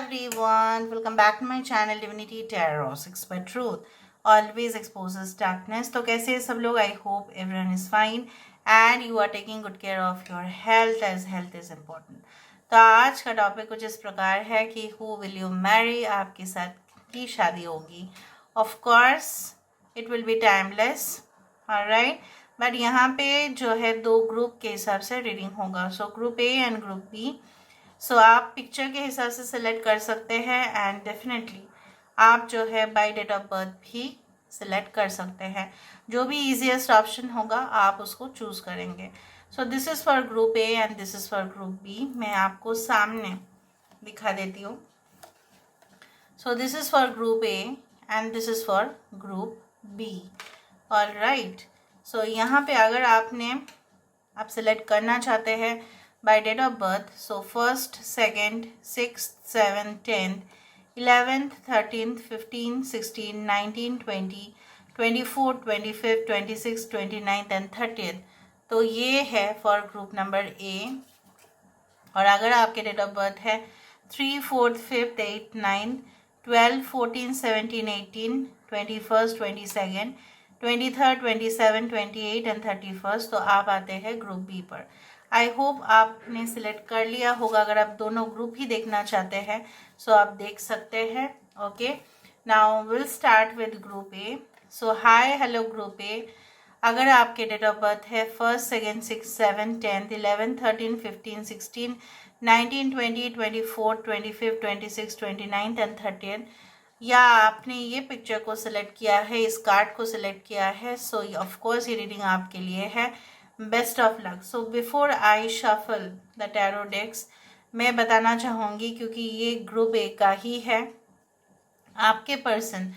everyone, welcome back to my channel Divinity Tarot 6 by Truth always exposes darkness. तो कैसे हैं सब लोग? I hope everyone is fine and you are taking good care of your health as health is important. तो आज का topic कुछ इस प्रकार है कि who will you marry, आपके साथ की शादी होगी. Of course it will be timeless, alright. But यहाँ पे जो है दो ग्रुप के हिसाब से रीडिंग होगा. So group A and group B. So आप पिक्चर के हिसाब से सिलेक्ट कर सकते हैं एंड डेफिनेटली आप जो है बाय डेट ऑफ बर्थ भी सिलेक्ट कर सकते हैं. जो भी इजीएस्ट ऑप्शन होगा आप उसको चूज़ करेंगे. So this is for group A and this is for group B. मैं आपको सामने दिखा देती हूँ. So this is for group A and this is for group B. Alright. So यहाँ पे अगर आप सिलेक्ट करना चाहते हैं by date of birth, so 1st, 2nd, 6th, 7th, 10th, 11th, 13th, 15th, 16th, 19th, 20, 24th, 25th, 26th, 29th and 30th. तो ये है फॉर ग्रुप नंबर ए. और अगर आपके डेट ऑफ बर्थ है 3, 4th, 5th, 8th, 9th, 12, 14, 17, 18, 21st, 22nd, 23rd, 27, 28 and 31st, तो आप आते हैं ग्रुप बी पर. आई होप आपने सिलेक्ट कर लिया होगा. अगर आप दोनों ग्रुप ही देखना चाहते हैं सो आप देख सकते हैं. Okay, now will start with group A. So hi hello group A. अगर आपके डेट ऑफ बर्थ है 1st, 2nd, 6th, 7th, 10th, 11th, 13th, 15th, 16th, 19, 20, 24, 25, 26, 29 and 30th, या आपने ये पिक्चर को सिलेक्ट किया है, इस कार्ड को सिलेक्ट किया है, सो ऑफकोर्स ये रीडिंग आपके लिए है. Best of luck. So before I shuffle the tarot decks, मैं बताना चाहूँगी क्योंकि ये ग्रुप ए का ही है. आपके पर्सन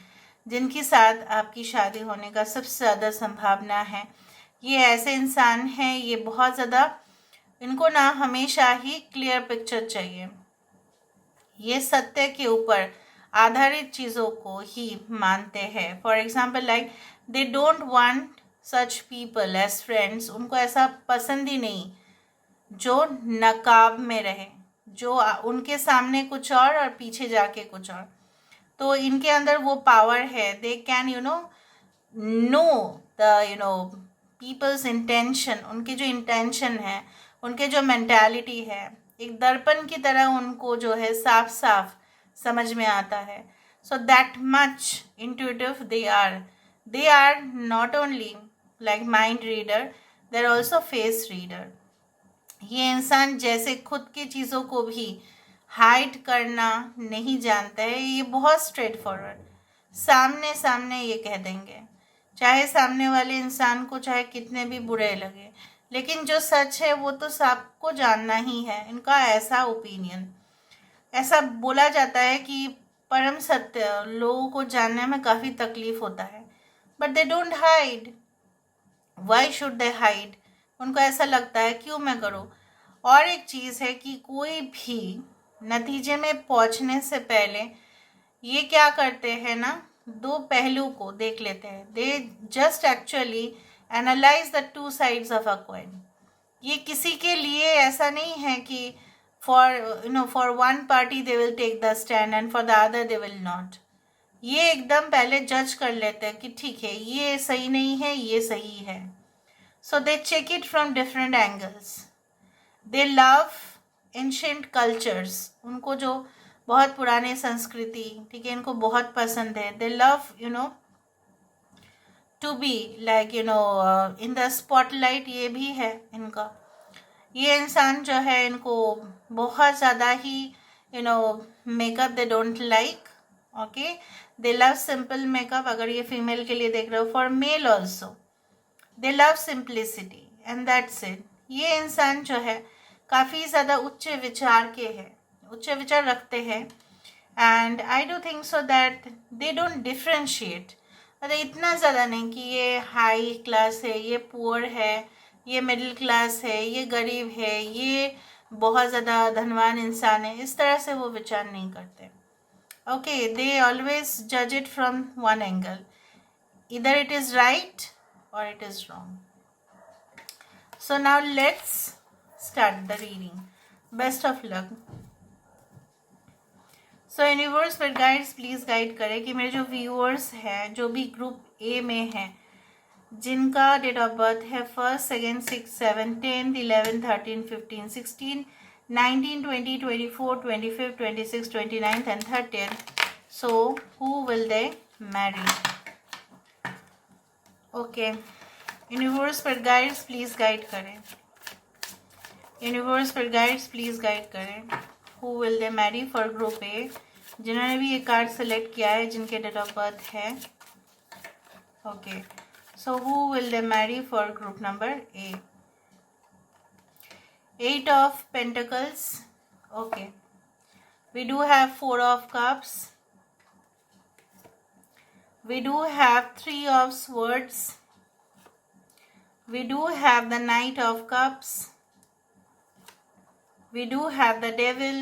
जिनके साथ आपकी शादी होने का सबसे ज़्यादा संभावना है, ये ऐसे इंसान हैं, ये बहुत ज़्यादा, इनको ना हमेशा ही क्लियर पिक्चर चाहिए. ये सत्य के ऊपर आधारित चीज़ों को ही मानते हैं. For example like they don't want such people as friends. उनको ऐसा पसंद ही नहीं जो नकाब में रहे, जो उनके सामने कुछ और पीछे जाके कुछ और. तो इनके अंदर वो पावर है. They can know the people's intention. उनकी जो इंटेंशन है, उनके जो मेंटालिटी है, एक दर्पण की तरह उनको जो है साफ साफ समझ में आता है. So that much intuitive they are. They are not only like mind reader, they are also face reader. ये इंसान जैसे खुद की चीज़ों को भी हाइड करना नहीं जानता है. ये बहुत स्ट्रेट फॉरवर्ड, सामने सामने ये कह देंगे, चाहे सामने वाले इंसान को चाहे कितने भी बुरे लगे, लेकिन जो सच है वो तो सबको जानना ही है. इनका ऐसा ओपिनियन, ऐसा बोला जाता है कि परम सत्य लोगों को जानने में काफ़ी तकलीफ होता है. But they don't hide. Why should they hide? उनको ऐसा लगता है क्यों मैं करूँ. और एक चीज़ है कि कोई भी नतीजे में पहुँचने से पहले ये क्या करते हैं ना, दो पहलू को देख लेते हैं. They just actually analyse the two sides of a coin. ये किसी के लिए ऐसा नहीं है कि for one party they will take the stand and for the other they will not. ये एकदम पहले जज कर लेते हैं कि ठीक है ये सही नहीं है, ये सही है. So they check it from different angles. They love ancient cultures. उनको जो बहुत पुराने संस्कृति, ठीक है, इनको बहुत पसंद है. They love to be like in the spotlight. ये भी है इनका. ये इंसान जो है, इनको बहुत ज़्यादा ही makeup they don't like. Okay, they love simple makeup. अगर ये फीमेल के लिए देख रहे हो, for male also they love simplicity and that's it. ये इंसान जो है काफ़ी ज़्यादा उच्च विचार के हैं, उच्च विचार रखते हैं. And I do think so that they don't differentiate. मतलब इतना ज़्यादा नहीं कि ये हाई क्लास है, ये पुअर है, ये मिडिल क्लास है, ये गरीब है, ये बहुत ज़्यादा धनवान इंसान है. इस तरह से वो विचार नहीं करते. Okay, they always judge it from one angle. Either it is right or it is wrong. So now let's start the reading. Best of luck. So universe पर गाइड्स प्लीज़ गाइड करें कि मेरे जो व्यूअर्स हैं जो भी group A में हैं, जिनका डेट ऑफ बर्थ है 1st, 2nd, 6th, 7th, 10th, 11th, 13th, 15th, 16th, 19, 20, 24, 25, 26, 29th and 30th. So who will they marry? Okay. Universe पर गाइड्स प्लीज़ गाइड करें. यूनिवर्स पर गाइड्स प्लीज़ गाइड करें. Who will they marry for group A. जिन्होंने भी ये card select किया है, जिनके डेट ऑफ बर्थ है. Okay. So who will they marry for group number A. 8 of Pentacles. Okay. We do have 4 of Cups. We do have 3 of Swords. We do have the Knight of Cups. We do have the Devil.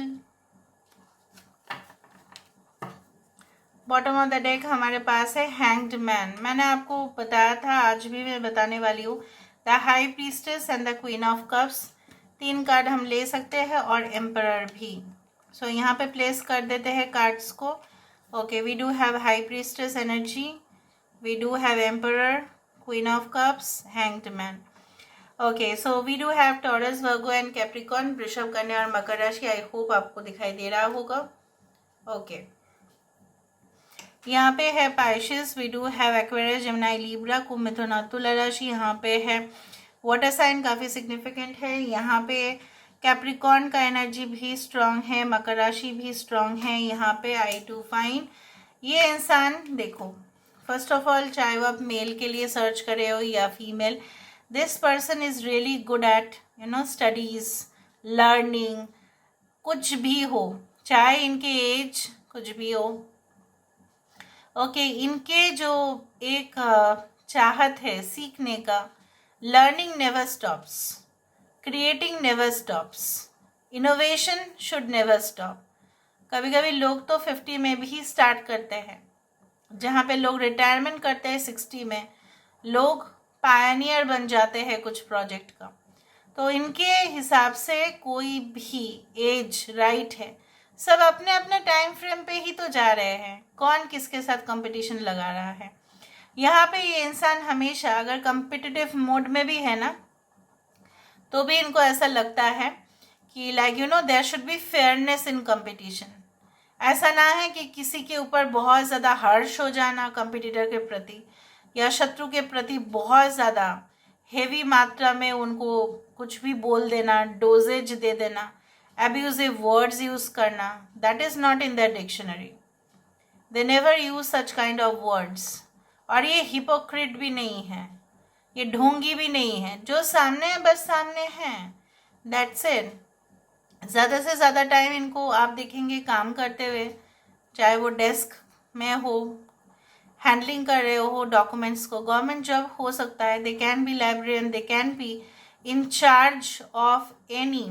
Bottom of the deck हमारे पास है hanged man. मैंने आपको बताया था, आज भी मैं बताने वाली हूँ. The high priestess and the queen of cups. 3 card हम ले सकते हैं और एम्परर भी. सो यहाँ पे प्लेस कर देते हैं कार्ड्स को. Okay. We do have high priestess energy. We do have emperor, queen of cups, hanged man. Okay. So we do have Taurus, Virgo and Capricorn. वृषभ, कन्या और मकर राशि. आई होप आपको दिखाई दे रहा होगा. ओके. यहाँ पे है Pisces. We do have Aquarius, Gemini, Libra, कुंभ, मिथुन और तुला राशि. यहाँ पे है वाटर साइन, काफ़ी सिग्निफिकेंट है. यहाँ पे कैप्रिकॉर्न का एनर्जी भी स्ट्रांग है, मकर राशि भी स्ट्रांग है. यहाँ पे आई टू फाइन ये इंसान. देखो, फर्स्ट ऑफ ऑल, चाहे वो आप मेल के लिए सर्च करे हो या female, this person is really good at studies, learning. कुछ भी हो, चाहे इनके एज कुछ भी हो. ओके. इनके जो एक चाहत है सीखने का, learning never stops, creating never stops, innovation should never stop. कभी कभी लोग तो 50 में भी स्टार्ट करते हैं, जहाँ पे लोग रिटायरमेंट करते हैं 60 में. लोग पायनियर बन जाते हैं कुछ प्रोजेक्ट का. तो इनके हिसाब से कोई भी एज राइट है. सब अपने अपने टाइम फ्रेम पे ही तो जा रहे हैं. कौन किसके साथ कंपटीशन लगा रहा है. यहाँ पे ये इंसान हमेशा अगर कंपिटिटिव मोड में भी है ना, तो भी इनको ऐसा लगता है कि there should be fairness in competition. ऐसा ना है कि किसी के ऊपर बहुत ज़्यादा हर्ष हो जाना कंपटीटर के प्रति, या शत्रु के प्रति बहुत ज़्यादा हेवी मात्रा में उनको कुछ भी बोल देना, डोजेज दे देना, abusive words यूज़ करना. That is not in the dictionary. They never use such kind of words. और ये हिपोक्रिट भी नहीं है, ये ढोंगी भी नहीं है. जो सामने है बस सामने हैं, दैट्स इट. ज़्यादा से ज़्यादा टाइम इनको आप देखेंगे काम करते हुए, चाहे वो डेस्क में हो, हैंडलिंग कर रहे हो डॉक्यूमेंट्स को. गवर्नमेंट जॉब हो सकता है. They can B librarian, they can be in charge of any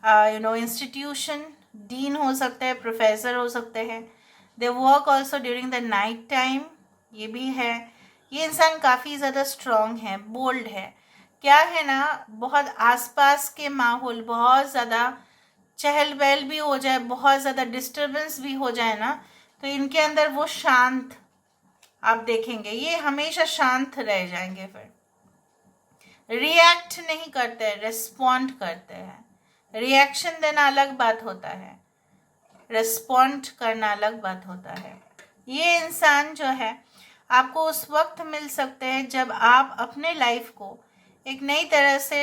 institution. Dean हो सकते हैं, प्रोफेसर हो सकते हैं. They work also during the night time. ये भी है. ये इंसान काफ़ी ज़्यादा स्ट्रॉन्ग है, बोल्ड है. क्या है ना, बहुत आसपास के माहौल, बहुत ज़्यादा चहल पहल भी हो जाए, बहुत ज़्यादा डिस्टर्बेंस भी हो जाए ना, तो इनके अंदर वो शांत आप देखेंगे, ये हमेशा शांत रह जाएंगे. फिर रिएक्ट नहीं करते, रिस्पॉन्ड करते हैं. रिएक्शन देना अलग बात होता है, रिस्पॉन्ड करना अलग बात होता है. ये इंसान जो है आपको उस वक्त मिल सकते हैं जब आप अपने लाइफ को एक नई तरह से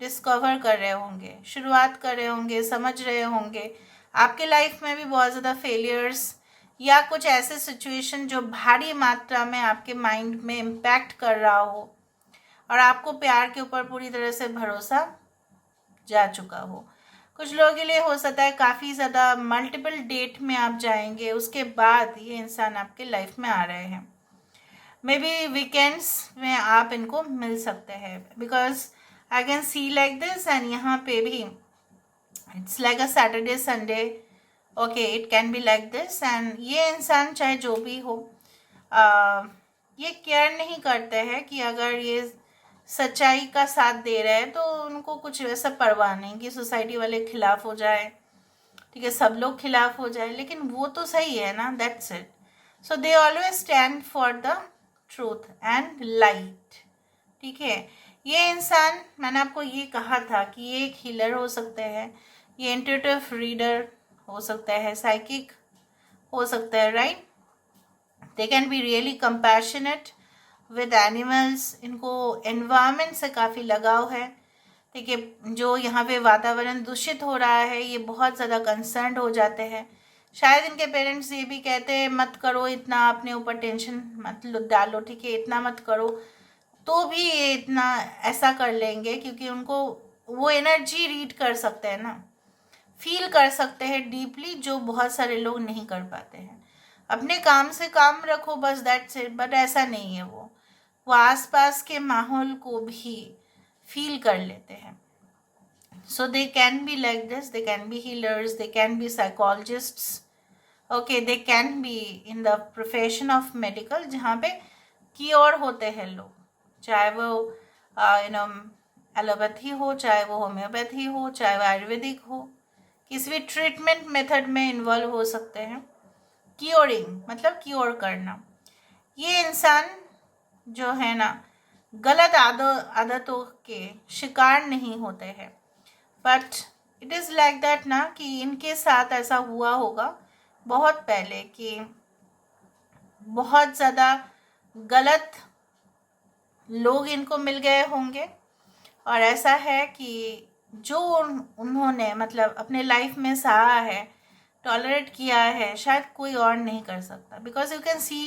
डिस्कवर कर रहे होंगे, शुरुआत कर रहे होंगे, समझ रहे होंगे. आपके लाइफ में भी बहुत ज़्यादा फेलियर्स या कुछ ऐसे सिचुएशन जो भारी मात्रा में आपके माइंड में इम्पैक्ट कर रहा हो, और आपको प्यार के ऊपर पूरी तरह से भरोसा जा चुका हो. कुछ लोगों के लिए हो सकता है काफ़ी ज़्यादा मल्टीपल डेट में आप जाएंगे, उसके बाद ये इंसान आपके लाइफ में आ रहे हैं. मे बी वीकेंड्स में आप इनको मिल सकते हैं, because I can see like this. And यहाँ पे भी it's like a Saturday Sunday. Okay, it can be like this. And ये इंसान चाहे जो भी हो, ये केयर नहीं करते हैं कि अगर ये सच्चाई का साथ दे रहे हैं तो उनको कुछ वैसा परवाह नहीं कि सोसाइटी वाले खिलाफ हो जाए, ठीक है, सब लोग खिलाफ हो जाए, लेकिन वो तो सही है ना, that's it. So they always stand for the truth and light. ठीक है, ये इंसान, मैंने आपको ये कहा था कि ये एक हीलर हो सकते हैं, ये इंट्यूटिव रीडर हो सकता है, साइकिक हो सकता है, right. They can be really compassionate with animals. इनको एनवायरमेंट से काफ़ी लगाव है. ठीक है, जो यहाँ पे वातावरण दूषित हो रहा है ये बहुत ज़्यादा कंसर्न हो जाते हैं. शायद इनके पेरेंट्स ये भी कहते हैं मत करो इतना, अपने ऊपर टेंशन मत डालो, ठीक है, इतना मत करो, तो भी ये इतना ऐसा कर लेंगे क्योंकि उनको वो एनर्जी रीड कर सकते हैं ना, फील कर सकते हैं डीपली, जो बहुत सारे लोग नहीं कर पाते हैं. अपने काम से काम रखो बस, दैट्स इट. बट ऐसा नहीं है, वो आसपास के माहौल को भी फील कर लेते हैं. So they can be like this, they can be healers, they can be psychologists, okay, they can be in the profession of medical, जहाँ पे क्योर होते हैं लोग, चाहे वो एलोपैथी हो, चाहे वो होम्योपैथी हो, चाहे वो आयुर्वेदिक हो, किसी भी ट्रीटमेंट मेथड में इन्वॉल्व हो सकते हैं. क्योरिंग मतलब क्योर करना. ये इंसान जो है ना गलत आदतों के शिकार नहीं होते हैं. But it is like that ना कि इनके साथ ऐसा हुआ होगा बहुत पहले कि बहुत ज़्यादा गलत लोग इनको मिल गए होंगे, और ऐसा है कि जो उन्होंने मतलब अपने लाइफ में सहा है, टॉलरेट किया है, शायद कोई और नहीं कर सकता. Because you can see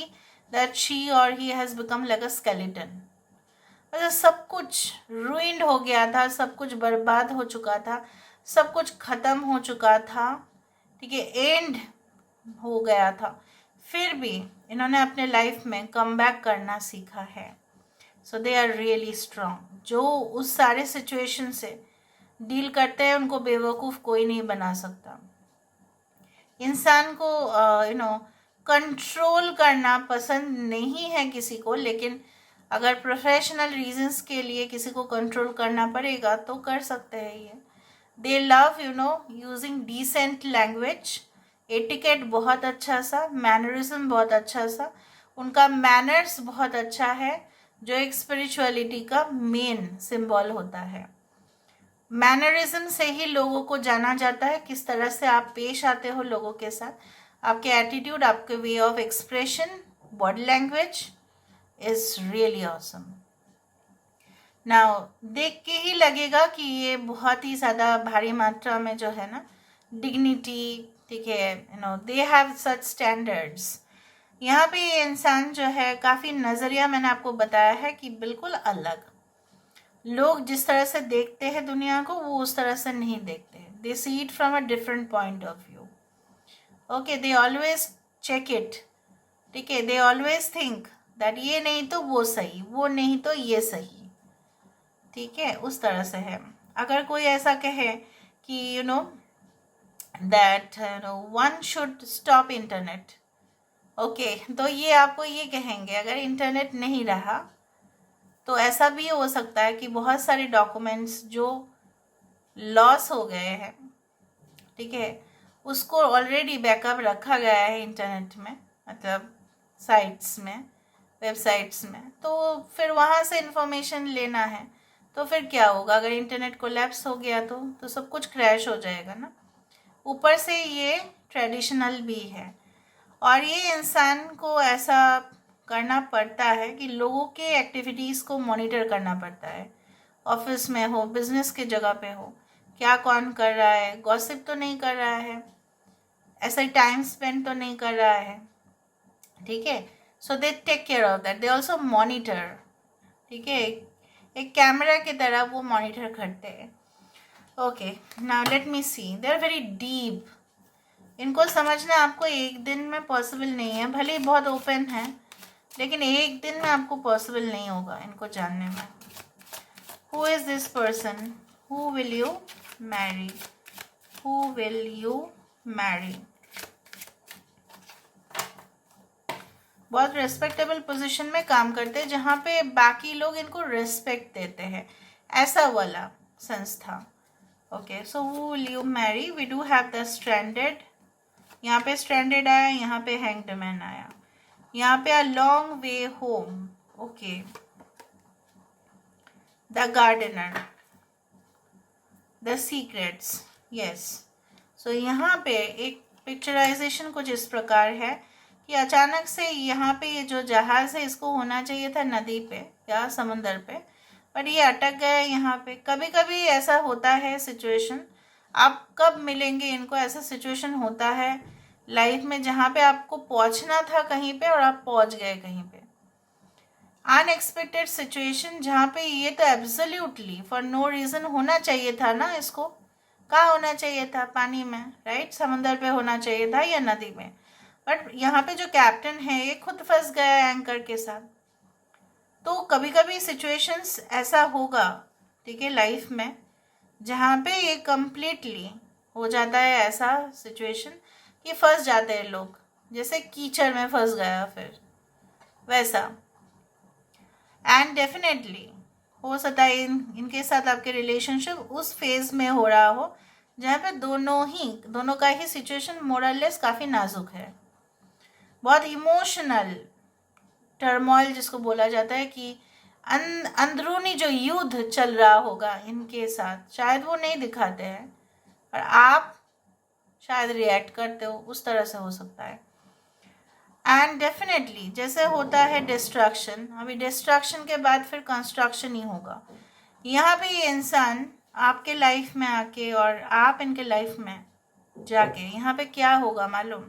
that she or he has become like a skeleton. मतलब सब कुछ रुइंड हो गया था, सब कुछ बर्बाद हो चुका था, सब कुछ ख़त्म हो चुका था, ठीक है, एंड हो गया था. फिर भी इन्होंने अपने लाइफ में कम बैक करना सीखा है. So they are really strong. जो उस सारे सिचुएशन से डील करते हैं उनको बेवकूफ़ कोई नहीं बना सकता. इंसान को कंट्रोल करना पसंद नहीं है किसी को, लेकिन अगर प्रोफेशनल रीजंस के लिए किसी को कंट्रोल करना पड़ेगा तो कर सकते हैं ये. They love using decent language, etiquette बहुत अच्छा सा, मैनरिज्म बहुत अच्छा सा, उनका मैनर्स बहुत अच्छा है, जो एक स्पिरिचुअलिटी का मेन सिंबल होता है. मैनरिज्म से ही लोगों को जाना जाता है, किस तरह से आप पेश आते हो लोगों के साथ, आपके एटीट्यूड, आपके way of expression, body language is really awesome. Now देख के ही लगेगा कि ये बहुत ही ज़्यादा भारी मात्रा में जो है ना डिग्निटी, ठीक है, दे हैव सच स्टैंडर्ड्स. यहाँ पे ये इंसान जो है काफ़ी नज़रिया मैंने आपको बताया है कि बिल्कुल अलग. लोग जिस तरह से देखते हैं दुनिया को वो उस तरह से नहीं देखते हैं. They see it from a different point of view. Okay, they always check it, ठीक है, दे ऑलवेज थिंक दैट ये नहीं तो वो सही, वो नहीं तो ये सही, ठीक है, उस तरह से है. अगर कोई ऐसा कहे कि that one should stop internet, okay, तो ये आपको ये कहेंगे अगर इंटरनेट नहीं रहा तो ऐसा भी हो सकता है कि बहुत सारे डॉक्यूमेंट्स जो लॉस हो गए हैं, ठीक है, उसको ऑलरेडी बैकअप रखा गया है इंटरनेट में, मतलब साइट्स में, वेबसाइट्स में, तो फिर वहाँ से इंफॉर्मेशन लेना है. तो फिर क्या होगा अगर इंटरनेट कोलैप्स हो गया तो सब कुछ क्रैश हो जाएगा ना. ऊपर से ये ट्रेडिशनल भी है, और ये इंसान को ऐसा करना पड़ता है कि लोगों के एक्टिविटीज़ को मॉनिटर करना पड़ता है. ऑफिस में हो, बिजनेस के जगह पे हो, क्या कौन कर रहा है, गॉसिप तो नहीं कर रहा है, ऐसा टाइम स्पेंड तो नहीं कर रहा है, ठीक है. So they take care of that, they also monitor, ठीक है, एक कैमरा की तरह वो मॉनिटर करते हैं. Okay, now let me see, they are very deep. इनको समझना आपको एक दिन में पॉसिबल नहीं है, भले ही बहुत ओपन है, लेकिन एक दिन में आपको पॉसिबल नहीं होगा इनको जानने में. Who is this person, who will you Mary, who will you Mary. बहुत रेस्पेक्टेबल पोजीशन में काम करते हैं जहाँ पे बाकी लोग इनको रेस्पेक्ट देते हैं, ऐसा वाला संस्था. Okay, so who will you marry? We do have the stranded. यहाँ पे stranded आया, यहाँ पे hanged man आया, यहाँ पे a long way home. Okay, the gardener, the secrets. yes. सो यहाँ पे एक पिक्चराइजेशन कुछ इस प्रकार है कि अचानक से यहाँ पे ये जो जहाज़ है इसको होना चाहिए था नदी पे या समुंदर पे, पर ये अटक गया यहाँ पे. कभी कभी ऐसा होता है सिचुएशन, आप कब मिलेंगे इनको, ऐसा सिचुएशन होता है लाइफ में जहाँ पे आपको पहुँचना था कहीं पे और आप पहुँच गए कहीं पे. अनएक्सपेक्टेड सिचुएशन जहाँ पे ये तो एब्सोल्युटली फॉर नो रीज़न होना चाहिए था ना, इसको कहाँ होना चाहिए था, पानी में, राइट, समुंदर पे होना चाहिए था या नदी में. बट यहाँ पे जो कैप्टन है ये खुद फंस गया एंकर के साथ. तो कभी कभी सिचुएशंस ऐसा होगा, ठीक है, लाइफ में जहाँ पे ये कंप्लीटली हो जाता है ऐसा सिचुएशन कि फंस जाते हैं लोग, जैसे कीचड़ में फंस गया फिर वैसा. एंड डेफिनेटली हो सकता है इनके साथ आपके रिलेशनशिप उस फेज में हो रहा हो जहाँ पे दोनों का ही सिचुएशन मोरलेस काफ़ी नाजुक है, बहुत इमोशनल टर्मोइल जिसको बोला जाता है कि अंदरूनी जो युद्ध चल रहा होगा इनके साथ, शायद वो नहीं दिखाते हैं पर आप शायद रिएक्ट करते हो, उस तरह से हो सकता है. एंड डेफिनेटली जैसे होता है डिस्ट्रक्शन, अभी डिस्ट्रक्शन के बाद फिर कंस्ट्रक्शन ही होगा. यहाँ पे ये इंसान आपके लाइफ में आके और आप इनके लाइफ में जाके यहाँ पे क्या होगा मालूम.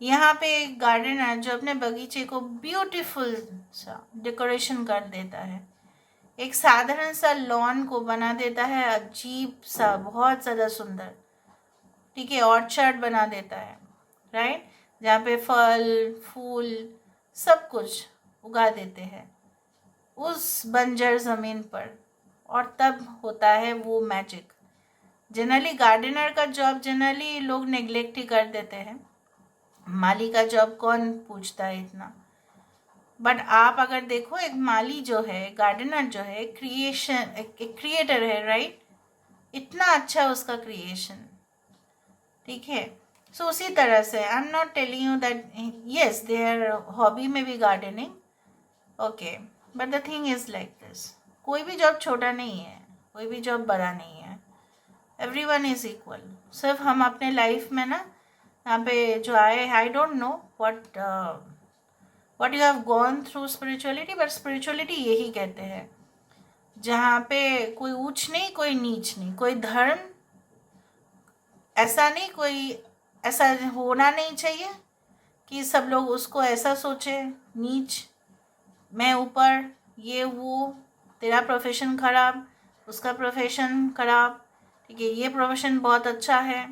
यहाँ पे एक गार्डनर जो अपने बगीचे को ब्यूटीफुल सा डेकोरेशन कर देता है, एक साधारण सा लॉन को बना देता है अजीब सा, बहुत ज़्यादा सुंदर, ठीक है, ऑर्चर्ड बना देता है, राइट, जहाँ पे फल फूल सब कुछ उगा देते हैं उस बंजर ज़मीन पर. और तब होता है वो मैजिक. जनरली गार्डनर का जॉब जनरली लोग नेग्लेक्ट ही कर देते हैं, माली का जॉब कौन पूछता है इतना. बट आप अगर देखो एक माली जो है, गार्डनर जो है, क्रिएशन एक क्रिएटर है, राइट, इतना अच्छा उसका क्रिएशन, ठीक है. सो उसी तरह से I am not telling you that yes their hobby में भी gardening, okay, but the thing is like this, कोई भी जॉब छोटा नहीं है, कोई भी जॉब बड़ा नहीं है, एवरीवन इज इक्वल. सिर्फ हम अपने लाइफ में ना यहाँ पे जो आए, I don't know what you have gone through spirituality, but spirituality यही कहते हैं जहाँ पे कोई ऊंच नहीं कोई नीच नहीं, कोई धर्म ऐसा नहीं, कोई ऐसा होना नहीं चाहिए कि सब लोग उसको ऐसा सोचे नीच, मैं ऊपर, ये वो, तेरा प्रोफेशन खराब, उसका प्रोफेशन खराब, ठीक है, ये प्रोफेशन बहुत अच्छा है.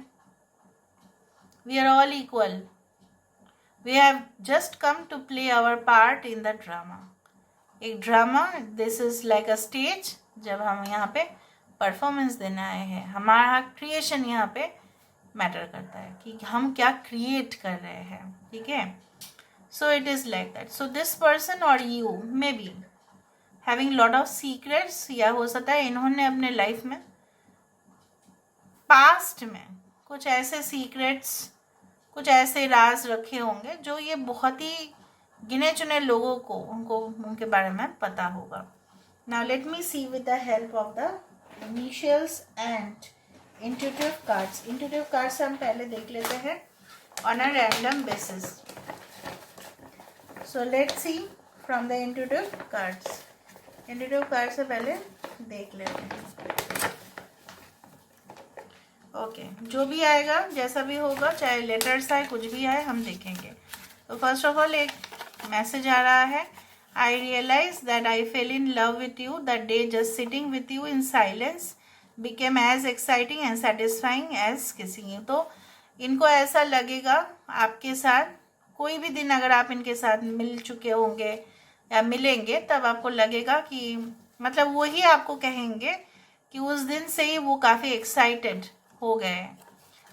We are all equal. We have just come to play our part in the drama. एक drama, this is like a stage, जब हम यहाँ पे परफॉर्मेंस देने आए हैं, हमारा क्रिएशन यहाँ पे मैटर करता है कि हम क्या क्रिएट कर रहे हैं, ठीक है. So it is like that. So this person or you may be having lot of secrets, या हो सकता है इन्होंने अपने लाइफ में पास्ट में कुछ ऐसे सीक्रेट्स, कुछ ऐसे राज रखे होंगे जो ये बहुत ही गिने चुने लोगों को उनको उनके बारे में पता होगा. Now let me see with the help of the initials and intuitive cards. Intuitive cards हम पहले देख लेते हैं on a random basis. So let's see from the intuitive cards. Intuitive card से पहले देख लेते हैं. ओके, जो भी आएगा जैसा भी होगा, चाहे लेटर्स आए कुछ भी आए, हम देखेंगे. तो फर्स्ट ऑफ ऑल एक मैसेज आ रहा है, I realize that I fell in love with you, that day just sitting with you in silence became as exciting and satisfying as kissing you. तो इनको ऐसा लगेगा आपके साथ, कोई भी दिन अगर आप इनके साथ मिल चुके होंगे या मिलेंगे, तब आपको लगेगा कि मतलब वही आपको कहेंगे कि उस दिन से ही वो काफ़ी एक्साइटेड हो गए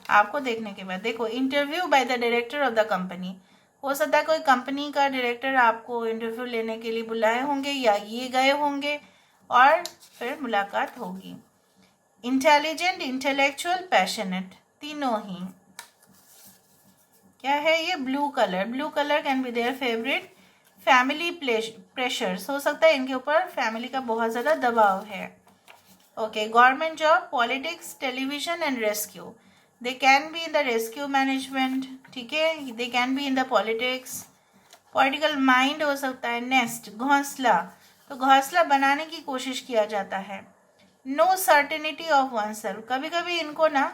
आपको देखने के बाद. देखो, interview by the director of the company, हो सकता है कोई कंपनी का डायरेक्टर आपको इंटरव्यू लेने के लिए बुलाए होंगे या ये गए होंगे और फिर मुलाकात होगी. इंटेलिजेंट, इंटेलेक्चुअल, पैशनेट, तीनों ही। क्या है ये? Blue colour. Blue colour can be their favourite. Family pressures, हो सकता है इनके ऊपर फैमिली का बहुत ज़्यादा दबाव है। Okay, government job, politics, television and rescue. They can be in the rescue management, ठीक है, they can be in the politics. Political mind हो सकता है। नेस्ट, घोंसला, तो घोंसला बनाने की कोशिश किया जाता है। No certainty of oneself, कभी कभी इनको ना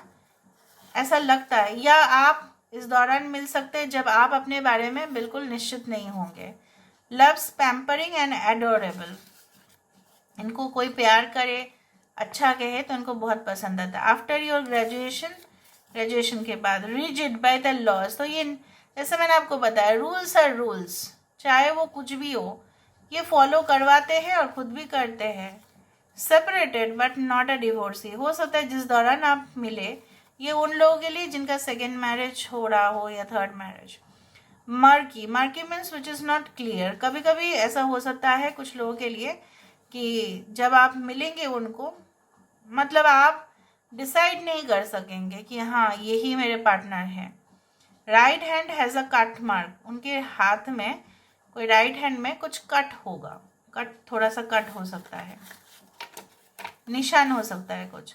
ऐसा लगता है, या आप इस दौरान मिल सकते हैं जब आप अपने बारे में बिल्कुल निश्चित नहीं होंगे। लव्स पैम्परिंग एंड एडोरेबल, इनको कोई प्यार करे, अच्छा कहे तो इनको बहुत पसंद आता है। आफ्टर योर ग्रेजुएशन, ग्रेजुएशन के बाद। रिजिड बाय द लॉज, तो ये जैसे मैंने आपको बताया, रूल्स आर रूल्स, चाहे वो कुछ भी हो, ये फॉलो करवाते हैं और खुद भी करते हैं। Separated but not a divorcee, हो सकता है जिस दौरान आप मिले ये उन लोगों के लिए जिनका सेकेंड मैरिज हो रहा हो या third marriage. Murky, murky means which is not clear, कभी कभी ऐसा हो सकता है कुछ लोगों के लिए कि जब आप मिलेंगे उनको, मतलब आप डिसाइड नहीं कर सकेंगे कि हाँ यही मेरे पार्टनर है। Right hand has a cut mark, उनके हाथ में कोई राइट हैंड में कुछ कट होगा, कट थोड़ा सा कट हो सकता है, निशान हो सकता है कुछ।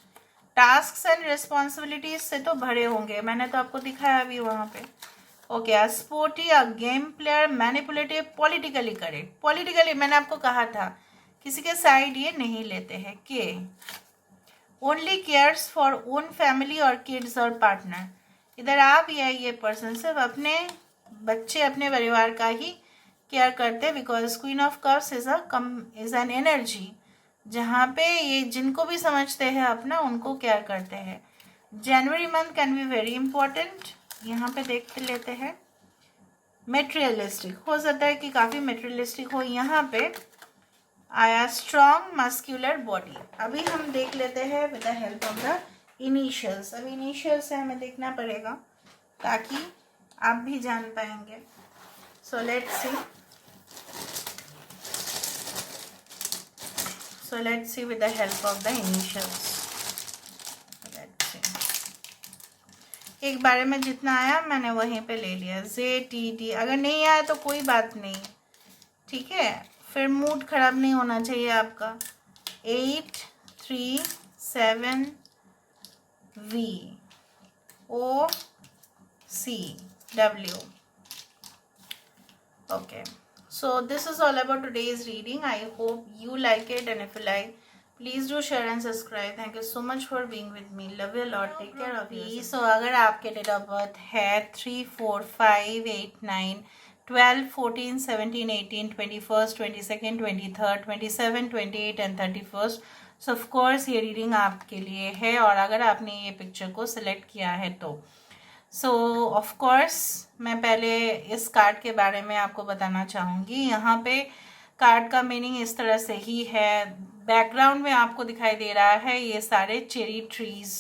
टास्क्स एंड रिस्पॉन्सिबिलिटीज से तो भरे होंगे, मैंने तो आपको दिखाया अभी वहाँ पे। Okay, sporty, a game player, manipulative, politically correct. Politically मैंने आपको कहा था किसी के साइड ये नहीं लेते हैं। के, only cares for own family और किड्स और पार्टनर, इधर आप या ये पर्सन सिर्फ अपने बच्चे अपने परिवार का ही केयर करते हैं। Because queen of cups is an energy, जहाँ पे ये जिनको भी समझते हैं अपना उनको केयर करते हैं। January month can be very important, यहाँ पे देख लेते हैं। मेटेरियलिस्टिक, हो सकता है कि काफ़ी मेटेरियलिस्टिक हो। यहाँ पे आया स्ट्रॉन्ग मस्क्यूलर बॉडी। अभी हम देख लेते हैं with the help of the initials. अभी इनिशियल्स से हमें देखना पड़ेगा ताकि आप भी जान पाएंगे। सो let's C, so let's see with the help of the initials. Let's see. एक बारे में जितना आया मैंने वहीं पे ले लिया। ZTT, अगर नहीं आया तो कोई बात नहीं, ठीक है, फिर मूड खराब नहीं होना चाहिए आपका। 8 3 7 V O C W। Okay, so this is all about today's reading. I hope you like it, and if you like, please do share and subscribe. Thank you so much for being with me. Love you a lot. Take care of you. So अगर आपके date of birth है 3 4 5 8 9 12 14 17 18 21st 22nd 23rd 27 28 and 31st, so of course ये reading आपके लिए है। और अगर आपने ये पिक्चर को सिलेक्ट किया है तो सो ऑफ कोर्स मैं पहले इस कार्ड के बारे में आपको बताना चाहूँगी। यहाँ पे कार्ड का मीनिंग इस तरह से ही है। बैकग्राउंड में आपको दिखाई दे रहा है ये सारे चेरी ट्रीज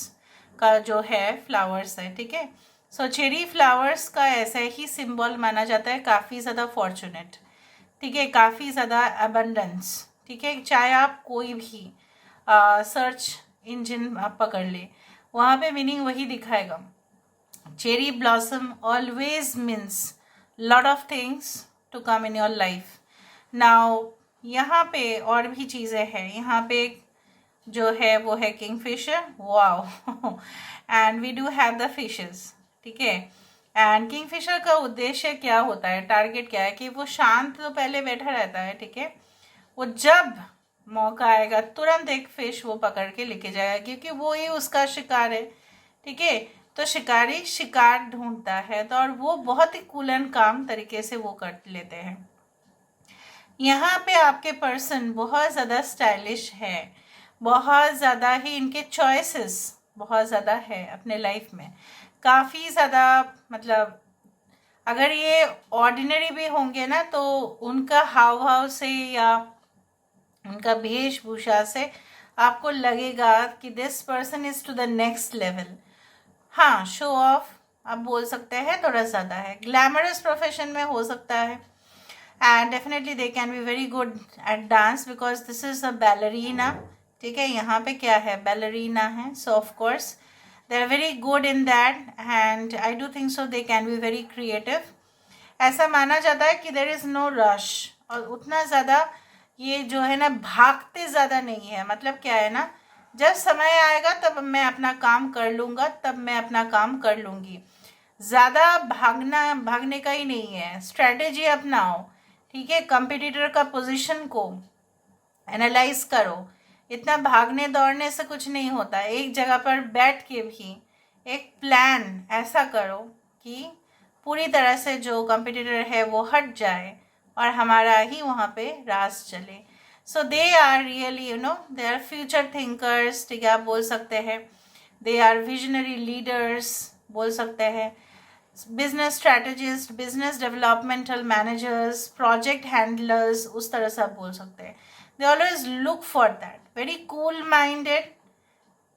का जो है फ्लावर्स है, ठीक है। सो चेरी फ्लावर्स का ऐसा ही सिंबल माना जाता है, काफ़ी ज़्यादा फॉर्चुनेट, ठीक है, काफ़ी ज़्यादा अबंडेंस, ठीक है। चाहे आप कोई भी सर्च इंजन आप पकड़ ले, वहाँ पे मीनिंग वही दिखाएगा। Cherry blossom always means lot of things to come in your life. Now यहाँ पे और भी चीज़ें हैं। यहाँ पे जो है वो है kingfisher, wow, and we do have the fishes, ठीक है। एंड किंगफिशर का उद्देश्य क्या होता है, टारगेट क्या है कि वो शांत तो पहले बैठा रहता है, ठीक है, वो जब मौका आएगा तुरंत एक फिश वो पकड़ के लेके जाएगा, क्योंकि वो ही उसका शिकार है, ठीक है। तो शिकारी शिकार ढूंढता है, तो और वो बहुत ही कूल एंड काम तरीके से वो कर लेते हैं। यहाँ पे आपके पर्सन बहुत ज़्यादा स्टाइलिश है, बहुत ज़्यादा ही इनके चॉइसेस बहुत ज़्यादा है अपने लाइफ में, काफ़ी ज़्यादा, मतलब अगर ये ऑर्डिनरी भी होंगे ना तो उनका हाव भाव से या उनका वेशभूषा से आपको लगेगा कि this person is to the next level. हाँ, शो ऑफ आप बोल सकते हैं थोड़ा ज़्यादा है, ग्लैमरस प्रोफेशन में हो सकता है। And definitely they can be very good at dance because this is a ballerina ठीक है, यहाँ पे क्या है, बैलरीना है, so of course they are very good in that and I do think so they can be very creative. ऐसा माना जाता है कि देर इज़ नो रश, और उतना ज़्यादा ये जो है ना भागते ज़्यादा नहीं है। मतलब क्या है ना, जब समय आएगा तब मैं अपना काम कर लूँगा, तब मैं अपना काम कर लूँगी। ज़्यादा भागने का ही नहीं है, स्ट्रेटेजी अपनाओ, ठीक है। कंपटीटर का पोजीशन को एनालाइज करो, इतना भागने दौड़ने से कुछ नहीं होता। एक जगह पर बैठ के भी एक प्लान ऐसा करो कि पूरी तरह से जो कंपटीटर है वो हट जाए और हमारा ही वहाँ पे राज चले। So they are really they are future thinkers, ठीक है, आप बोल सकते हैं। दे आर विजनरी लीडर्स बोल सकते हैं, business strategist, business developmental managers, project handlers, उस तरह से आप बोल सकते हैं। They always look for that, very cool minded,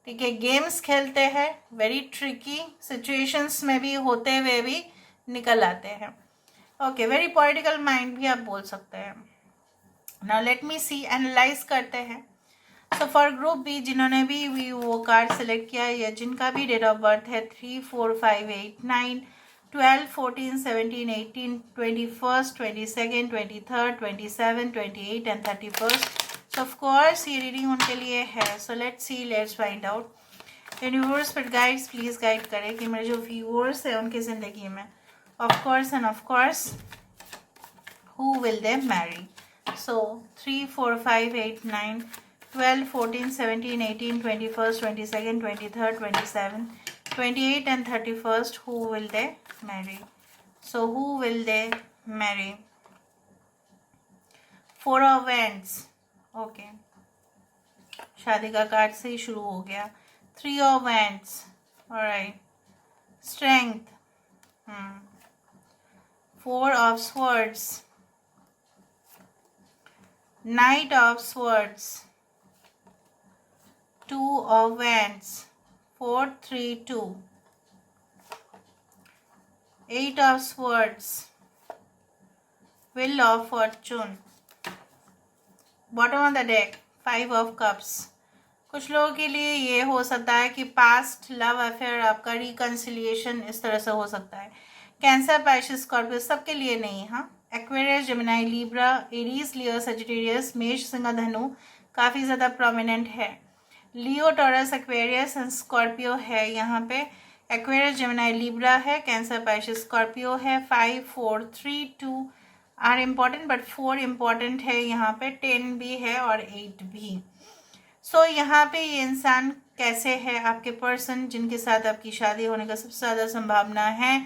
ठीक है। गेम्स खेलते हैं, वेरी ट्रिकी सिचुएशंस में भी होते हुए भी निकल आते हैं। ओके, वेरी पॉलिटिकल माइंड भी आप बोल सकते हैं। नाउ लेट मी सी, एनालाइज करते हैं। सो फॉर ग्रुप बी, जिन्होंने भी वो कार्ड सेलेक्ट किया है या जिनका भी डेट ऑफ बर्थ है 3, 4, 5, 8, 9, 12, 14, 17, 18, 21st, 22nd, 23rd, 27, 28 and 31st। So of course ये रीडिंग उनके लिए है। सो let's C, let's find out. Universe पर गाइड्स प्लीज गाइड करें कि मेरे जो व्यूअर्स है उनकी ज़िंदगी में of course end of course who will they marry. So 3, 4, 5, 8, 9, 12, 14, 17, 18, 21st, 22nd, 23rd, 27, 28 and 31st, who will they marry. So who will they marry. 4 of Wands, okay, शादी का कार्ड से ही शुरू हो गया। 3 of Wands, alright, strength, 4 of Swords, Knight of Swords, 2 of Wands, 4, 3, 2, 8 of Swords, Wheel of Fortune, bottom of the deck 5 of Cups। कुछ लोगों के लिए ये हो सकता है कि पास्ट लव अफेयर आपका रिकन्सिलिएशन इस तरह से हो सकता है। कैंसर, पाइसेस, स्कॉर्पियो, सबके लिए नहीं। हाँ, एक्वेरियस, जेमिनाई, लिब्रा, एरीज, लियो, सजिटेरियस, मेष, सिंह, धनु काफ़ी ज़्यादा प्रोमिनेंट है। लियो, टॉरस, एक्वेरियस एंड स्कॉर्पियो है यहाँ पे। एक्वेरियस, जेमिनाई, लिब्रा है, कैंसर, पाइसेस, स्कॉर्पियो है। 5, 4, 3, 2 आर इम्पॉर्टेंट, बट 4 इम्पॉर्टेंट है यहाँ पे, 10 भी है और 8 भी। सो यहाँ पे ये इंसान कैसे है, आपके पर्सन जिनके साथ आपकी शादी होने का सबसे ज़्यादा संभावना है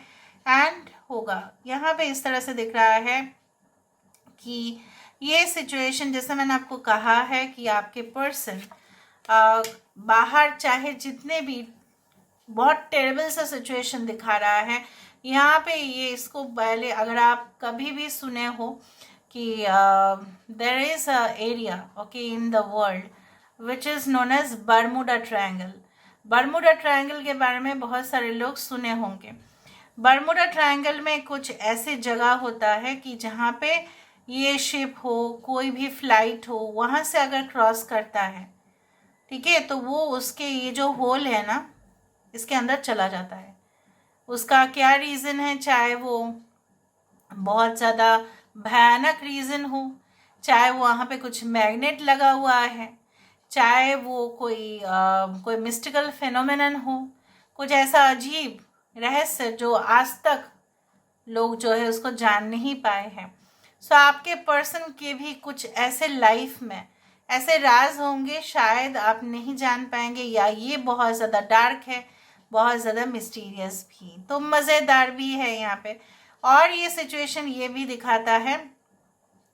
एंड होगा, यहाँ पे इस तरह से दिख रहा है कि ये सिचुएशन, जैसे मैंने आपको कहा है कि आपके पर्सन बाहर चाहे जितने भी बहुत टेरेबल सा सिचुएशन दिखा रहा है, यहाँ पे ये इसको पहले अगर आप कभी भी सुने हो कि there is a area okay in the world which is known as Bermuda Triangle. Bermuda Triangle के बारे में बहुत सारे लोग सुने होंगे। बर्मुडा ट्रायंगल में कुछ ऐसे जगह होता है कि जहाँ पे ये शिप हो, कोई भी फ्लाइट हो, वहाँ से अगर क्रॉस करता है, ठीक है, तो वो उसके ये जो होल है ना, इसके अंदर चला जाता है। उसका क्या रीज़न है, चाहे वो बहुत ज़्यादा भयानक रीज़न हो, चाहे वहाँ पे कुछ मैग्नेट लगा हुआ है, चाहे वो कोई मिस्टिकल फिनोमेनन हो, कुछ ऐसा अजीब रहस्य जो आज तक लोग जो है उसको जान नहीं पाए हैं। सो आपके पर्सन के भी कुछ ऐसे लाइफ में ऐसे राज होंगे, शायद आप नहीं जान पाएंगे, या ये बहुत ज़्यादा डार्क है, बहुत ज़्यादा मिस्टीरियस भी, तो मज़ेदार भी है यहाँ पे। और ये सिचुएशन ये भी दिखाता है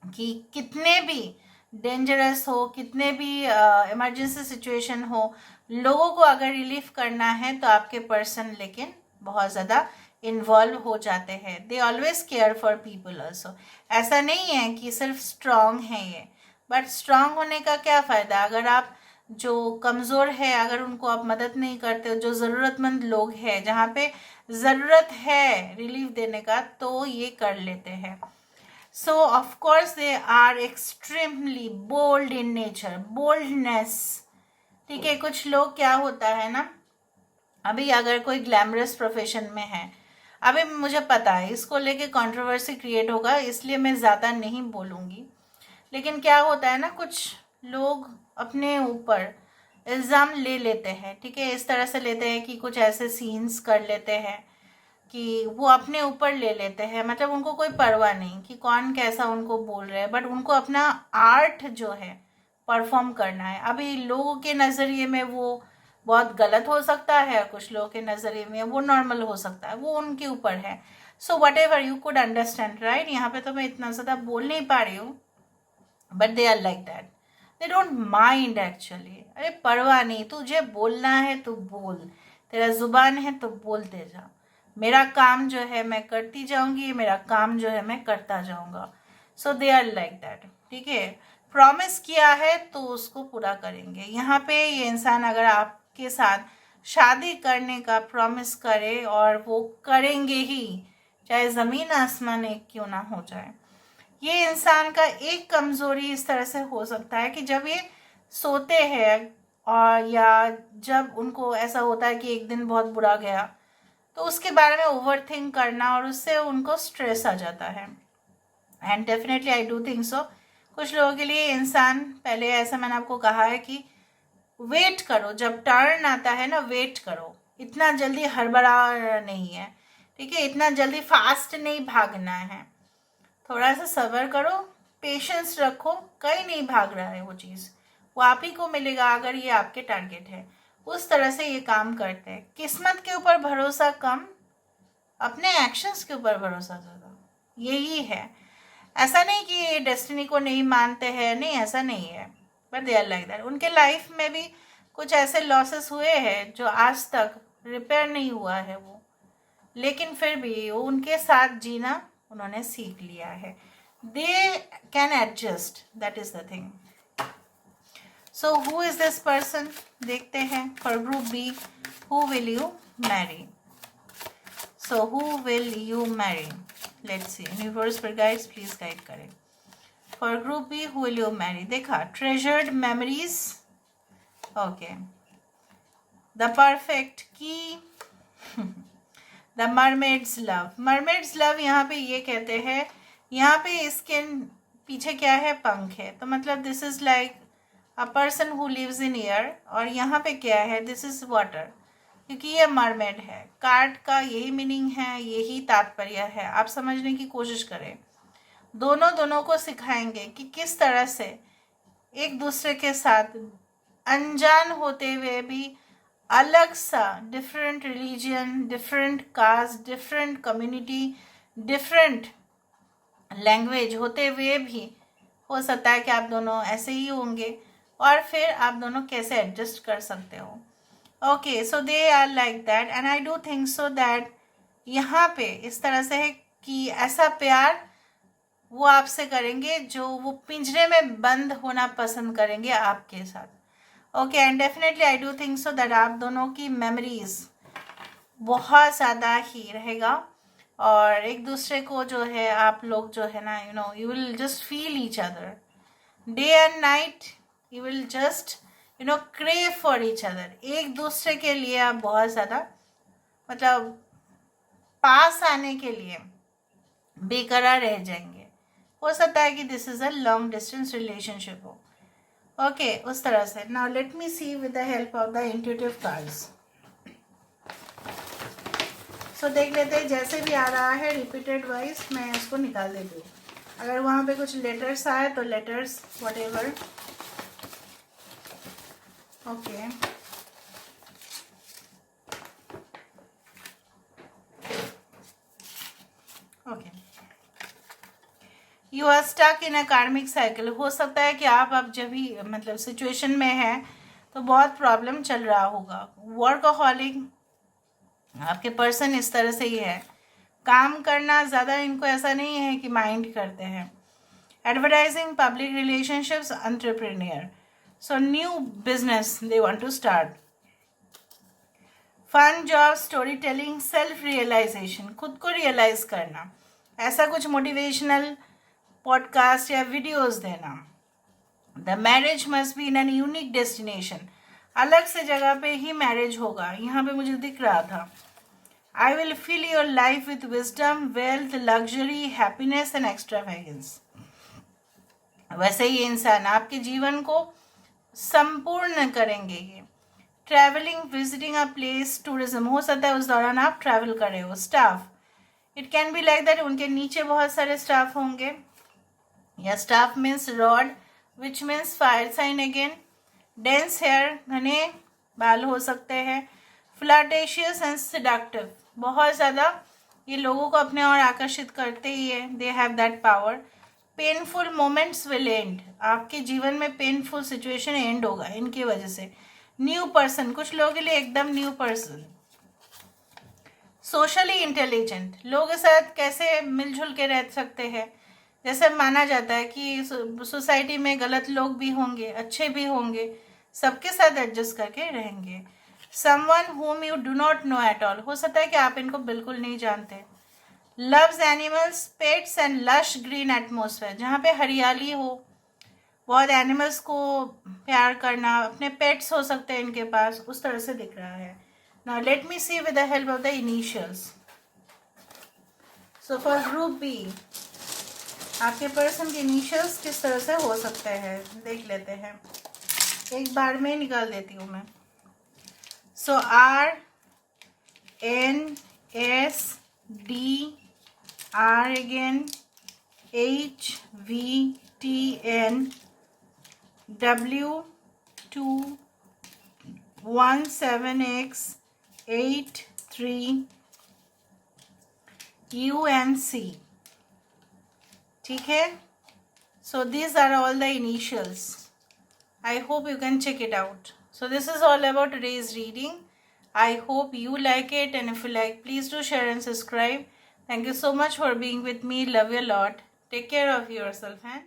कि कितने भी डेंजरस हो, कितने भी इमरजेंसी सिचुएशन हो, लोगों को अगर रिलीफ करना है तो आपके पर्सन लेकिन बहुत ज़्यादा इन्वॉल्व हो जाते हैं। They always care for people also. ऐसा नहीं है कि सिर्फ स्ट्रांग है ये, बट स्ट्रांग होने का क्या फ़ायदा अगर आप जो कमज़ोर है अगर उनको आप मदद नहीं करते हो, जो ज़रूरतमंद लोग हैं जहाँ पे ज़रूरत है रिलीफ देने का, तो ये कर लेते हैं। So of course they are extremely bold in nature, boldness ठीक है, कुछ लोग क्या होता है ना, अभी अगर कोई ग्लैमरस प्रोफेशन में है, अभी मुझे पता है इसको लेके कंट्रोवर्सी क्रिएट होगा, इसलिए मैं ज़्यादा नहीं बोलूँगी। लेकिन क्या होता है ना, कुछ लोग अपने ऊपर इल्ज़ाम ले लेते हैं, ठीक है, इस तरह से लेते हैं कि कुछ ऐसे सीन्स कर लेते हैं कि वो अपने ऊपर ले लेते हैं, मतलब उनको कोई परवाह नहीं कि कौन कैसा उनको बोल रहा है, बट उनको अपना आर्ट जो है परफॉर्म करना है। अभी लोगों के नज़रिए में वो बहुत गलत हो सकता है, कुछ लोगों के नज़रिए में वो नॉर्मल हो सकता है, वो उनके ऊपर है। So what ever you could understand, right. यहाँ पे तो मैं इतना ज़्यादा बोल नहीं पा रही हूँ, but they are like that, they don't mind actually. अरे परवाह नहीं, तुझे बोलना है तो बोल, तेरा जुबान है तो बोलते जा, मेरा काम जो है मैं करती जाऊंगी, मेरा काम जो है मैं करता जाऊंगा। सो दे आर लाइक दैट, ठीक है। प्रॉमिस किया है तो उसको पूरा करेंगे। यहाँ पे ये इंसान अगर आपके साथ शादी करने का प्रॉमिस करे, और वो करेंगे ही, चाहे ज़मीन आसमान एक क्यों ना हो जाए। ये इंसान का एक कमज़ोरी इस तरह से हो सकता है कि जब ये सोते हैं, और या जब उनको ऐसा होता है कि एक दिन बहुत बुरा गया, तो उसके बारे में ओवर थिंक करना, और उससे उनको स्ट्रेस आ जाता है। And definitely I do think सो, कुछ लोगों के लिए इंसान पहले, ऐसा मैंने आपको कहा है कि वेट करो, जब टर्न आता है ना वेट करो, इतना जल्दी हड़बड़ा नहीं है, ठीक है, इतना जल्दी फास्ट नहीं भागना है, थोड़ा सा सब्र करो, पेशेंस रखो, कहीं नहीं भाग रहा है वो चीज़, वो आप ही को मिलेगा अगर ये आपके टारगेट है। उस तरह से ये काम करते हैं। किस्मत के ऊपर भरोसा कम, अपने एक्शंस के ऊपर भरोसा ज़्यादा, यही है। ऐसा नहीं कि ये डेस्टिनी को नहीं मानते हैं, नहीं ऐसा नहीं है, but they are like that. उनके लाइफ में भी कुछ ऐसे लॉसेस हुए हैं जो आज तक रिपेयर नहीं हुआ है वो, लेकिन फिर भी वो उनके साथ जीना उन्होंने सीख लिया है। They can adjust, that is the thing. So who is this person, देखते हैं। For group B, who will you marry? So who will you marry? Let's see, universe पर गाइड्स प्लीज गाइड करें। For group B, who will you marry? देखा, treasured memories, okay, the perfect key, the mermaids love. Mermaids love यहाँ पे ये कहते हैं, यहाँ पे इसके पीछे क्या है, पंख है, तो मतलब this is like a person who lives in air, और यहाँ पे क्या है, दिस इज वाटर, क्योंकि ये मरमेड है। कार्ड का यही मीनिंग है, यही तात्पर्य है, आप समझने की कोशिश करें। दोनों को सिखाएंगे कि किस तरह से एक दूसरे के साथ अनजान होते हुए भी, अलग सा, different religion, different caste, different community, different language होते हुए भी हो सकता है कि आप दोनों ऐसे ही होंगे, और फिर आप दोनों कैसे एडजस्ट कर सकते हो। Okay, so they are like that, and I do think so that यहाँ पे इस तरह से है कि ऐसा प्यार वो आपसे करेंगे जो वो पिंजरे में बंद होना पसंद करेंगे आपके साथ। Okay, and definitely I do think so that आप दोनों की मेमोरीज बहुत ज़्यादा ही रहेगा, और एक दूसरे को जो है आप लोग जो है ना, you will just feel each other day and night, you will just crave for each other. एक दूसरे के लिए आप बहुत ज़्यादा, मतलब पास आने के लिए बेकरार रह जाएंगे। हो सकता है कि this is a long distance relationship हो। ओके, उस तरह से। Now let me see with the help of the intuitive cards. So देख लेते हैं, जैसे भी आ रहा है रिपीटेड वाइज मैं इसको निकाल देती हूँ। अगर वहाँ पे कुछ लेटर्स आए तो letters whatever. Okay, okay, you are stuck in a karmic cycle. हो सकता है कि आप अब जब भी मतलब सिचुएशन में है तो बहुत प्रॉब्लम चल रहा होगा। वर्कहॉलिक आपके पर्सन इस तरह से ही है, काम करना ज़्यादा इनको ऐसा नहीं है कि माइंड करते हैं। Advertising, public relationships, entrepreneur, so new business they want to start. Fun job, story telling, self realisation, खुद को रियलाइज करना, ऐसा कुछ मोटिवेशनल पॉडकास्ट या वीडियोस देना। The marriage must be in an unique destination, अलग से जगह पे ही मैरिज होगा, यहाँ पे मुझे दिख रहा था। I will fill your life with wisdom, wealth, luxury, happiness and extravagance. वैसे ये इंसान आपके जीवन को संपूर्ण करेंगे। ये travelling, visiting a place, tourism, हो सकता है उस दौरान आप ट्रैवल कर रहे हो। Staff, it can be like that, उनके नीचे बहुत सारे स्टाफ होंगे, या staff means rod which means fire sign again. Dense hair, घने बाल हो सकते हैं। फ्लर्टेशियस एंड सेडक्टिव, बहुत ज़्यादा ये लोगों को अपने और आकर्षित करते ही है, they have that power. Painful moments will and, आपके जीवन में पेनफुल सिचुएशन एंड होगा इनकी वजह से। न्यू पर्सन, कुछ लोगों के लिए एकदम न्यू पर्सन। सोशली इंटेलिजेंट, लोगों के साथ कैसे मिलजुल के रह सकते हैं, जैसे माना जाता है कि सोसाइटी में गलत लोग भी होंगे, अच्छे भी होंगे, सबके साथ एडजस्ट करके रहेंगे। Someone whom you do not know at all, हो सकता है कि आप इनको बिल्कुल नहीं जानते। Loves animals, pets and lush green atmosphere, जहाँ पे हरियाली हो, बहुत एनिमल्स को प्यार करना, अपने पेट्स हो सकते हैं इनके पास, उस तरह से दिख रहा है। Now let me see with the help of the initials. So for group B, आपके पर्सन के इनिशियल्स किस तरह से हो सकते हैं देख लेते हैं, एक बार में निकाल देती हूँ मैं। सो R N S D R again H V T N W 2 1 7 X 8 3 U N C, ठीक है। So these are all the initials. I hope you can check it out. So this is all about today's reading. I hope you like it, and if you like, please do share and subscribe. Thank you so much for being with me. Love you a lot. Take care of yourself and